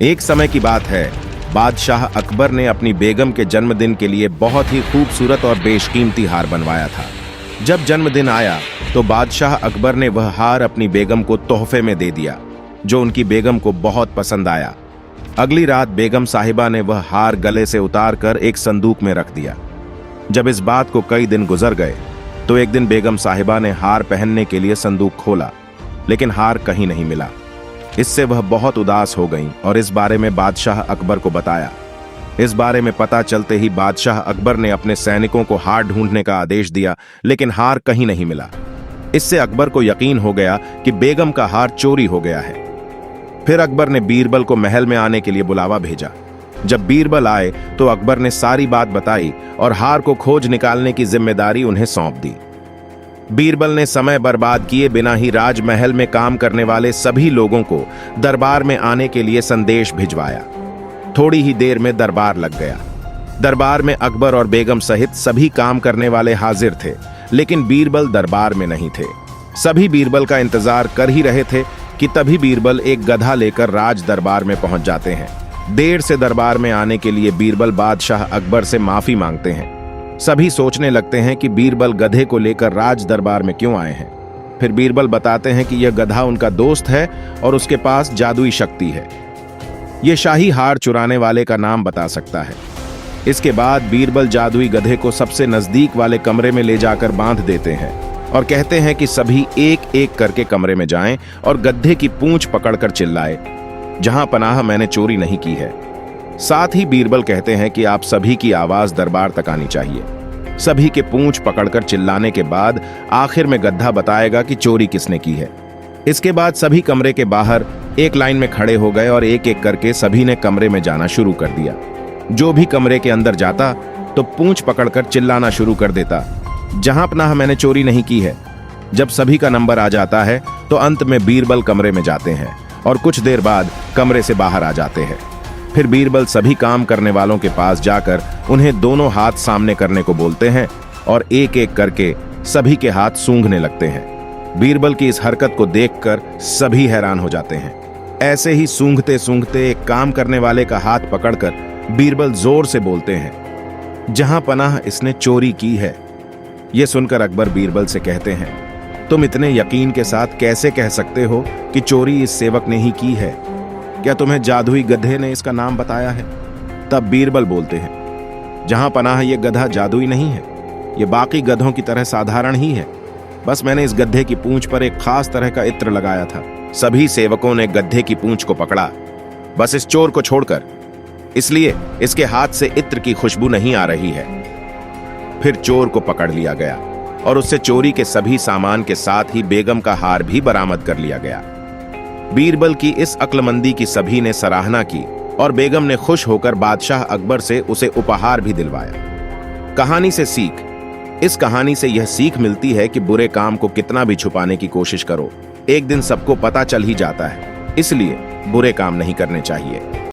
एक समय की बात है, बादशाह अकबर ने अपनी बेगम के जन्मदिन के लिए बहुत ही खूबसूरत और बेशकीमती हार बनवाया था। जब जन्मदिन आया तो बादशाह अकबर ने वह हार अपनी बेगम को तोहफे में दे दिया, जो उनकी बेगम को बहुत पसंद आया। अगली रात बेगम साहिबा ने वह हार गले से उतारकर एक संदूक में रख दिया। जब इस बात को कई दिन गुजर गए तो एक दिन बेगम साहिबा ने हार पहनने के लिए संदूक खोला, लेकिन हार कहीं नहीं मिला। इससे वह बहुत उदास हो गईं और इस बारे में बादशाह अकबर को बताया। इस बारे में पता चलते ही बादशाह अकबर ने अपने सैनिकों को हार ढूंढने का आदेश दिया, लेकिन हार कहीं नहीं मिला। इससे अकबर को यकीन हो गया कि बेगम का हार चोरी हो गया है। फिर अकबर ने बीरबल को महल में आने के लिए बुलावा भेजा। जब बीरबल आए तो अकबर ने सारी बात बताई और हार को खोज निकालने की जिम्मेदारी उन्हें सौंप दी। बीरबल ने समय बर्बाद किए बिना ही राजमहल में काम करने वाले सभी लोगों को दरबार में आने के लिए संदेश भिजवाया। थोड़ी ही देर में दरबार लग गया। दरबार में अकबर और बेगम सहित सभी काम करने वाले हाजिर थे, लेकिन बीरबल दरबार में नहीं थे। सभी बीरबल का इंतजार कर ही रहे थे कि तभी बीरबल एक गधा लेकर राज दरबार में पहुंच जाते हैं। देर से दरबार में आने के लिए बीरबल बादशाह अकबर से माफी मांगते हैं। सभी सोचने लगते हैं कि बीरबल गधे को लेकर राज दरबार में क्यों आए हैं। फिर बीरबल बताते हैं कि यह गधा उनका दोस्त है और उसके पास जादुई शक्ति है। यह शाही हार चुराने वाले का नाम बता सकता है। इसके बाद बीरबल जादुई गधे को सबसे नजदीक वाले कमरे में ले जाकर बांध देते हैं और कहते हैं कि सभी एक एक करके कमरे में जाएं और गधे की पूंछ पकड़कर चिल्लाए, जहां पनाह मैंने चोरी नहीं की है। साथ ही बीरबल कहते हैं कि आप सभी की आवाज दरबार तक आनी चाहिए। सभी के पूंछ पकड़कर चिल्लाने के बाद आखिर में गधा बताएगा कि चोरी किसने की है। इसके बाद सभी कमरे के बाहर एक लाइन में खड़े हो गए और एक एक करके सभी ने कमरे में जाना शुरू कर दिया। जो भी कमरे के अंदर जाता तो पूंछ पकड़कर चिल्लाना शुरू कर देता, जहां पनाह मैंने चोरी नहीं की है। जब सभी का नंबर आ जाता है तो अंत में बीरबल कमरे में जाते हैं और कुछ देर बाद कमरे से बाहर आ जाते हैं। फिर बीरबल सभी काम करने वालों के पास जाकर उन्हें दोनों हाथ सामने करने को बोलते हैं और एक एक करके सभी के हाथ सूंघने लगते हैं। बीरबल की इस हरकत को देखकर सभी हैरान हो जाते हैं। ऐसे ही सूंघते सूंघते एक काम करने वाले का हाथ पकड़कर बीरबल जोर से बोलते हैं, जहां पनाह इसने चोरी की है। यह सुनकर अकबर बीरबल से कहते हैं, तुम इतने यकीन के साथ कैसे कह सकते हो कि चोरी इस सेवक ने ही की है? क्या तुम्हें जादुई गधे ने इसका नाम बताया है? तब बीरबल बोलते हैं, जहां पनाह ये गधा जादुई नहीं है, ये बाकी गधों की तरह साधारण ही है। बस मैंने इस गधे की पूंछ पर एक खास तरह का इत्र लगाया था। सभी सेवकों ने गधे की पूंछ को पकड़ा, बस इस चोर को छोड़कर, इसलिए इसके हाथ से इत्र की खुशबू नहीं आ रही है। फिर चोर को पकड़ लिया गया और उससे चोरी के सभी सामान के साथ ही बेगम का हार भी बरामद कर लिया गया। बीरबल की इस अक्लमंदी की सभी ने सराहना की और बेगम ने खुश होकर बादशाह अकबर से उसे उपहार भी दिलवाया। कहानी से सीख। इस कहानी से यह सीख मिलती है कि बुरे काम को कितना भी छुपाने की कोशिश करो, एक दिन सबको पता चल ही जाता है। इसलिए बुरे काम नहीं करने चाहिए।